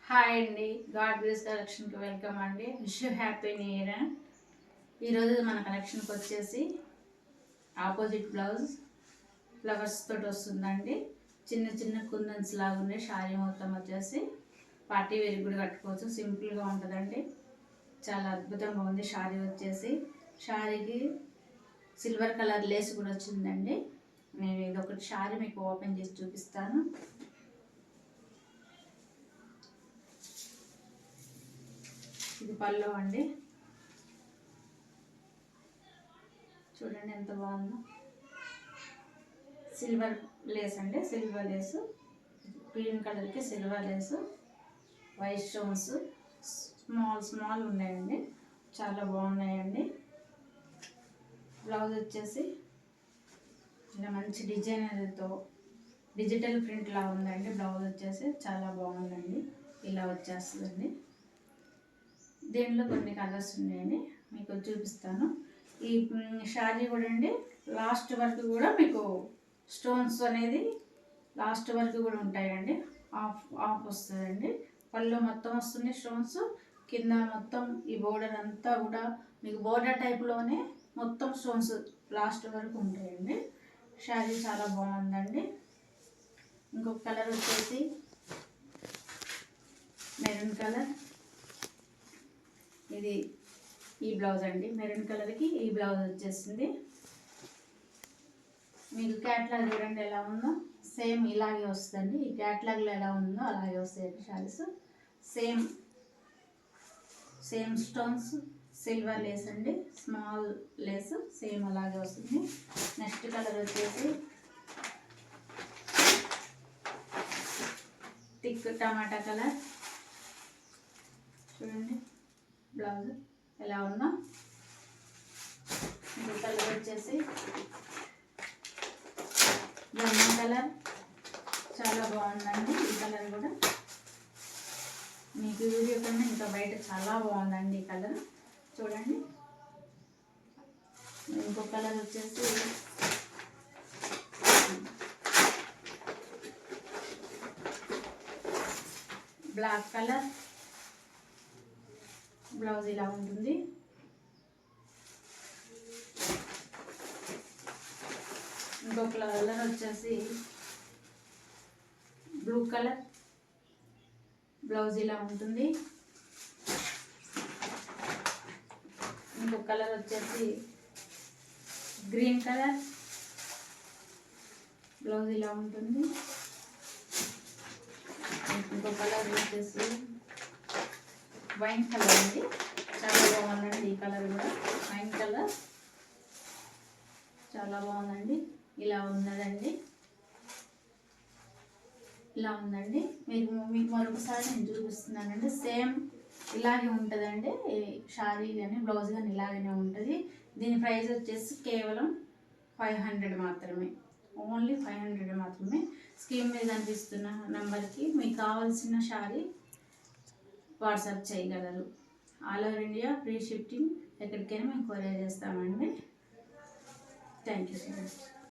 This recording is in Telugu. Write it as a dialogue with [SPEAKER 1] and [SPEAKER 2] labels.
[SPEAKER 1] హాయ్ అండి, గాడ్ గ్రేస్ కలెక్షన్కి వెల్కమ్ అండి. Wish you happy new year. ఈరోజు మన కలెక్షన్కి వచ్చేసి ఆపోజిట్ బ్లౌజ్ ఫ్లవర్స్ తోటి వస్తుందండి. చిన్న చిన్న కుందన్స్ లాగా ఉండే శారీ మొత్తం వచ్చేసి పార్టీ వేర్ కూడా కట్టుకోవచ్చు. సింపుల్గా ఉంటుందండి, చాలా అద్భుతంగా ఉంది. శారీ వచ్చేసి శారీకి సిల్వర్ కలర్ లేస్ కూడా వచ్చిందండి. నేను ఇదొకటి శారీ మీకు ఓపెన్ చేసి చూపిస్తాను. ఇది పళ్ళు అండి, చూడండి ఎంత బాగుందో. సిల్వర్ లేస్ అండి, సిల్వర్ లేసు, గ్రీన్ కలర్కి silver lace, white stones small small ఉన్నాయండి, చాలా బాగున్నాయండి. బ్లౌజ్ వచ్చేసి ఇలా మంచి డిజైనర్తో డిజిటల్ ప్రింట్ లా ఉందండి. బ్లౌజ్ వచ్చేసి చాలా బాగుందండి, ఇలా వచ్చేస్తుందండి. దీనిలో కొన్ని కలర్స్ ఉన్నాయండి, మీకు చూపిస్తాను. ఈ శారీ కూడా అండి లాస్ట్ వరకు కూడా మీకు స్టోన్స్ అనేది లాస్ట్ వరకు కూడా ఉంటాయండి. ఆఫ్ ఆఫ్ వస్తుందండి. పళ్ళు మొత్తం వస్తుంది స్టోన్స్, కింద మొత్తం ఈ బోర్డర్ అంతా కూడా మీకు బోర్డర్ టైప్లోనే మొత్తం స్టోన్స్ లాస్ట్ వరకు ఉంటాయండి. శారీ చాలా బాగుందండి. ఇంకొక కలర్ వచ్చేసి మెరూన్ కలర్. ఇది ఈ బ్లౌజ్ అండి, మెరూన్ కలర్కి ఈ బ్లౌజ్ వచ్చేసింది. మీకు క్యాట్లాగ్ చూడండి ఎలా ఉందో, సేమ్ ఇలాగే వస్తుందండి. ఈ క్యాట్లాగ్లో ఎలా ఉందో అలాగే వస్తాయి saris. Same same stones, silver lace అండి, స్మాల్ లేస్ సేమ్ అలాగే వస్తుంది. నెక్స్ట్ కలర్ వచ్చేసి థిక్ టమాటా కలర్. చూడండి బ్లౌజ్ ఎలా ఉందో. ఇంకో కలర్ వచ్చేసి బ్రౌన్ కలర్, చాలా బాగుందండి. ఈ కలర్ కూడా మీకు వీడియో కన్నా ఇంకా బయట చాలా బాగుందండి ఈ కలర్, చూడండి. ఇంకో కలర్ వచ్చేసి బ్లాక్ కలర్. బ్లౌజ్ ఇలా ఉంటుంది. ఇంకొక కలర్ వచ్చేసి బ్లూ కలర్. బ్లౌజ్ ఇలా ఉంటుంది. ఇంకొక కలర్ వచ్చేసి గ్రీన్ కలర్. బ్లౌజ్ ఇలా ఉంటుంది. ఇంకొక కలర్ వచ్చేసి వైన్ కలర్ అండి, చాలా బాగుందండి. ఈ కలర్ కూడా వైన్ కలర్ చాలా బాగుందండి. ఇలా ఉన్నదండి, ఇలా ఉందండి. మీకు మరొకసారి నేను చూపిస్తున్నానండి. సేమ్ ఇలాగే ఉంటుందండి శారీ కానీ బ్లౌజ్ కానీ ఇలాగనే ఉంటుంది. దీని ప్రైస్ వచ్చేసి కేవలం 500 మాత్రమే, ఓన్లీ 500 మాత్రమే. స్క్రీన్ మీద కనిపిస్తున్న నెంబర్కి మీకు కావాల్సిన శారీ వాట్సాప్ చేయగలరు. All over India free shifting, ఎక్కడికైనా మేము కొరియర్ చేస్తామండి. Thank you so much.